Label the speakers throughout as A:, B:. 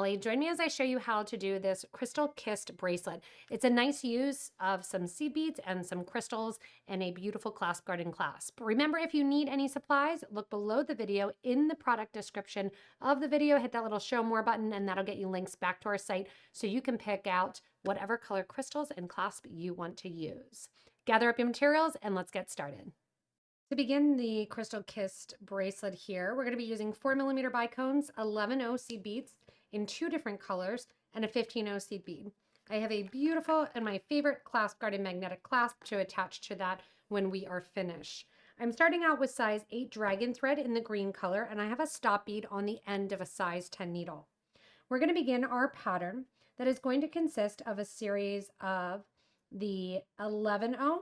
A: Allie. Join me as I show you how to do this Crystal Kissed Bracelet. It's a nice use of some seed beads and some crystals and a beautiful clasp garden clasp. Remember, if you need any supplies, look below the video in the product description of the video. Hit that little show more button and that'll get you links back to our site so you can pick out whatever color crystals and clasp you want to use. Gather up your materials and let's get started. To begin the Crystal Kissed Bracelet here, we're going to be using 4mm bicones, 11-0 seed beads in 2 different colors, and a 15-0 seed bead. I have a beautiful and my favorite clasp garden magnetic clasp to attach to that when we are finished. I'm starting out with size 8 dragon thread in the green color, and I have a stop bead on the end of a size 10 needle. We're going to begin our pattern that is going to consist of a series of the 11-0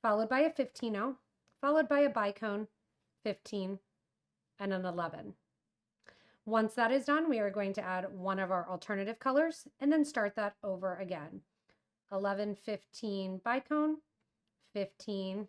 A: followed by a 15-0, followed by a bicone, 15, and an 11. Once that is done, we are going to add one of our alternative colors and then start that over again. 11, 15 bicone, 15,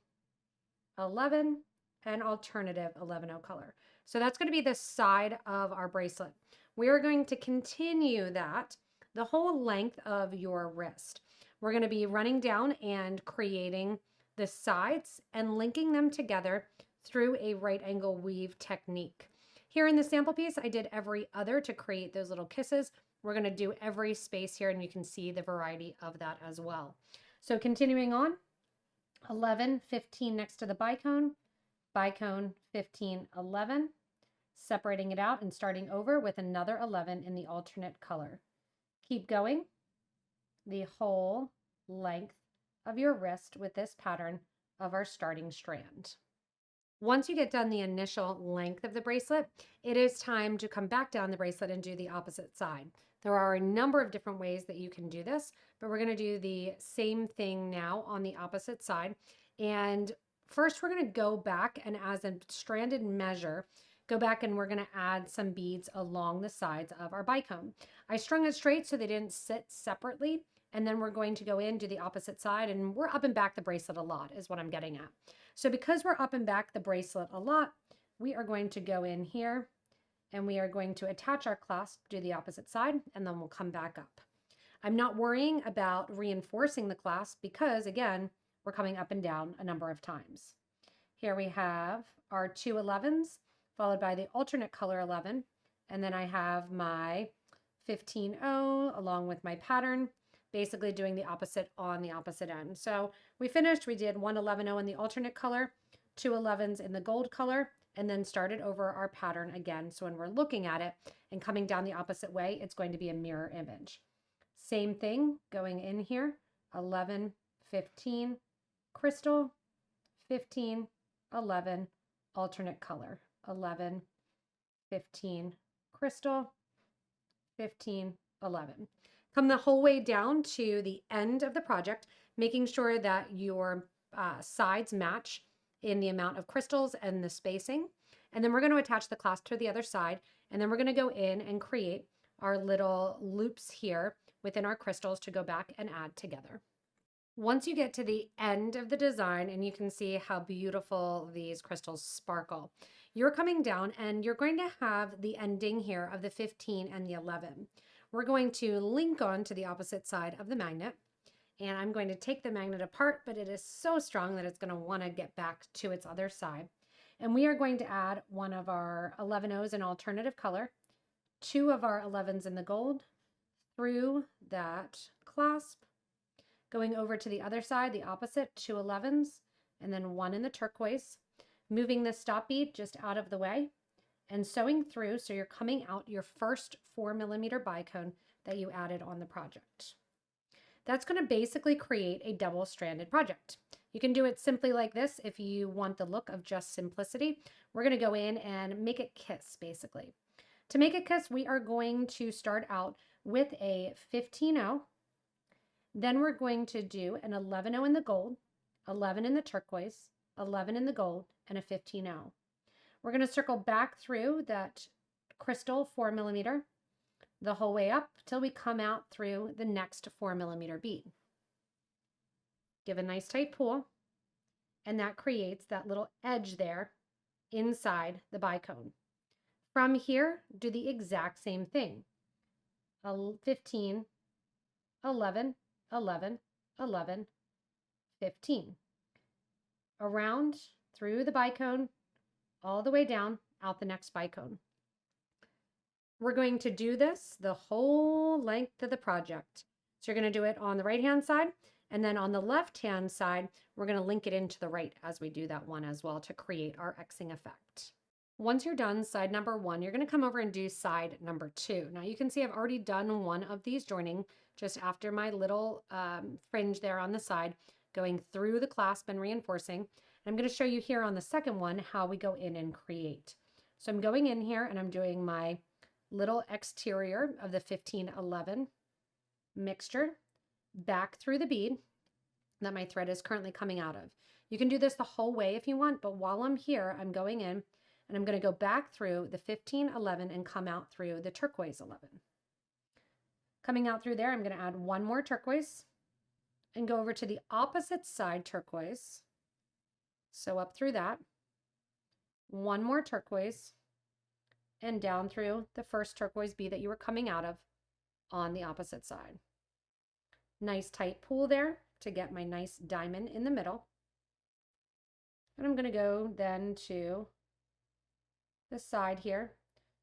A: 11, and alternative 11-0 color. So that's going to be the side of our bracelet. We are going to continue that the whole length of your wrist. We're going to be running down and creating the sides and linking them together through a right angle weave technique. Here in the sample piece, I did every other to create those little kisses. We're going to do every space here, and you can see the variety of that as well. So continuing on, 11, 15 next to the bicone, bicone, 15, 11, separating it out and starting over with another 11 in the alternate color. Keep going the whole length of your wrist with this pattern of our starting strand. Once you get done the initial length of the bracelet, it is time to come back down the bracelet and do the opposite side. There are a number of different ways that you can do this, but we're going to do the same thing now on the opposite side. And first we're going to go back and, as a stranded measure, go back and we're going to add some beads along the sides of our bicone. I strung it straight so they didn't sit separately. And then we're going to go in, do the opposite side, and we're up and back the bracelet a lot is what I'm getting at. So because we're up and back the bracelet a lot, we are going to go in here and we are going to attach our clasp, do the opposite side, and then we'll come back up. I'm not worrying about reinforcing the clasp because, again, we're coming up and down a number of times. Here we have our 2 11s followed by the alternate color 11, and then I have my 15-0 along with my pattern, basically doing the opposite on the opposite end. So we finished, we did 1 11-0 in the alternate color, 2 11s in the gold color, and then started over our pattern again. So when we're looking at it and coming down the opposite way, it's going to be a mirror image. Same thing going in here, 11, 15, crystal, 15, 11, alternate color, 11, 15, crystal, 15, 11. Come the whole way down to the end of the project, making sure that your sides match in the amount of crystals and the spacing. And then we're going to attach the clasp to the other side. And then we're going to go in and create our little loops here within our crystals to go back and add together. Once you get to the end of the design and you can see how beautiful these crystals sparkle, you're coming down and you're going to have the ending here of the 15 and the 11. We're going to link on to the opposite side of the magnet, and I'm going to take the magnet apart, but it is so strong that it's going to want to get back to its other side. And we are going to add one of our 11-0s in alternative color, 2 of our 11s in the gold through that clasp, going over to the other side, the opposite, 2 11s, and then 1 in the turquoise, moving the stop bead just out of the way, and sewing through so you're coming out your first 4mm bicone that you added on the project. That's going to basically create a double-stranded project. You can do it simply like this if you want the look of just simplicity. We're going to go in and make it kiss, basically. To make it kiss, we are going to start out with a 15-0. Then we're going to do an 11-0 in the gold, 11 in the turquoise, 11 in the gold, and a 15-0. We're going to circle back through that crystal 4mm the whole way up till we come out through the next 4mm bead. Give a nice tight pull, and that creates that little edge there inside the bicone. From here, do the exact same thing. 15, 11, 11, 11, 15. Around, through the bicone, all the way down, out the next bicone. We're going to do this the whole length of the project. So you're going to do it on the right-hand side, and then on the left-hand side, we're going to link it into the right as we do that one as well to create our Xing effect. Once you're done side number 1, you're going to come over and do side number 2. Now you can see I've already done one of these joining just after my little fringe there on the side, going through the clasp and reinforcing. And I'm going to show you here on the second one how we go in and create. So I'm going in here and I'm doing my little exterior of the 1511 mixture back through the bead that my thread is currently coming out of. You can do this the whole way if you want, but while I'm here, I'm going in and I'm going to go back through the 1511 and come out through the turquoise 11. Coming out through there, I'm going to add one more turquoise and go over to the opposite side turquoise. So up through that, one more turquoise, and down through the first turquoise bead that you were coming out of on the opposite side. Nice tight pull there to get my nice diamond in the middle. And I'm going to go then to the side here,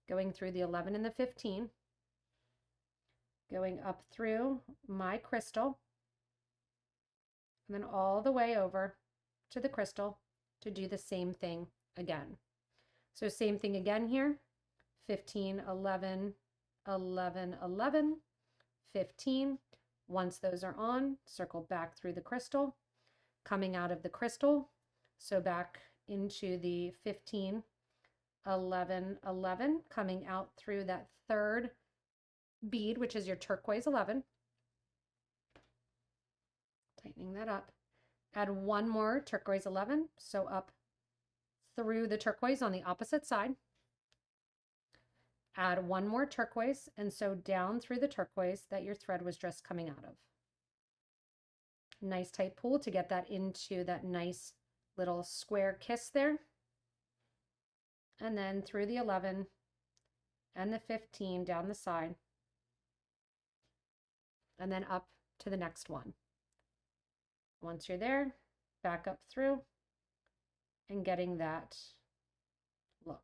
A: going through the 11 and the 15, going up through my crystal, and then all the way over to the crystal to do the same thing again. So same thing again here, 15, 11, 11, 11, 15. Once those are on, circle back through the crystal, coming out of the crystal, so back into the 15, 11, 11, coming out through that third bead, which is your turquoise 11. Tightening that up. Add one more turquoise 11, so up through the turquoise on the opposite side. Add one more turquoise, and so down through the turquoise that your thread was just coming out of. Nice tight pull to get that into that nice little square kiss there. And then through the 11 and the 15 down the side, and then up to the next one. Once you're there, back up through and getting that look.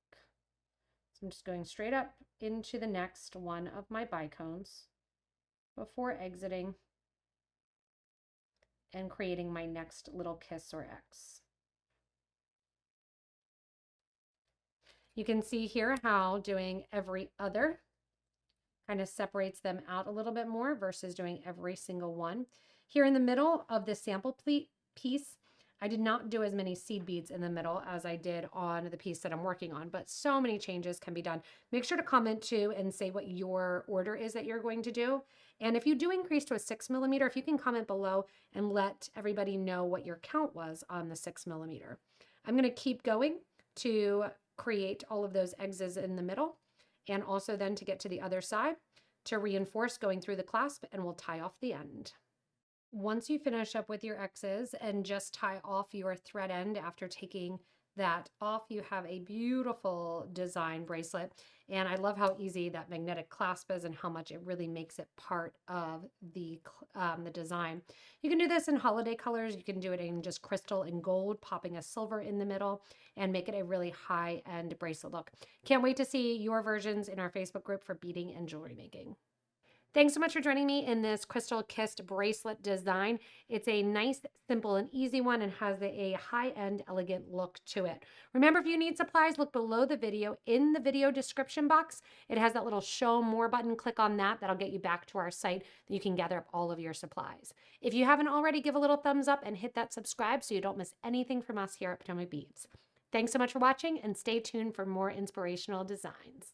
A: So I'm just going straight up into the next one of my bicones before exiting and creating my next little kiss or X. You can see here how doing every other kind of separates them out a little bit more versus doing every single one. Here in the middle of the sample piece, I did not do as many seed beads in the middle as I did on the piece that I'm working on, but so many changes can be done. Make sure to comment too and say what your order is that you're going to do. And if you do increase to a 6mm, if you can comment below and let everybody know what your count was on the 6mm. I'm going to keep going to create all of those X's in the middle, and also then to get to the other side to reinforce going through the clasp, and we'll tie off the end. Once you finish up with your X's and just tie off your thread end after taking that off, you have a beautiful design bracelet. And I love how easy that magnetic clasp is and how much it really makes it part of the design. You can do this in holiday colors. You can do it in just crystal and gold, popping a silver in the middle and make it a really high-end bracelet look. Can't wait to see your versions in our Facebook group for beading and jewelry making. Thanks so much for joining me in this Crystal Kissed Bracelet design. It's a nice, simple, and easy one and has a high-end, elegant look to it. Remember, if you need supplies, look below the video in the video description box. It has that little show more button. Click on that. That'll get you back to our site that you can gather up all of your supplies. If you haven't already, give a little thumbs up and hit that subscribe so you don't miss anything from us here at PotomacBeads. Thanks so much for watching, and stay tuned for more inspirational designs.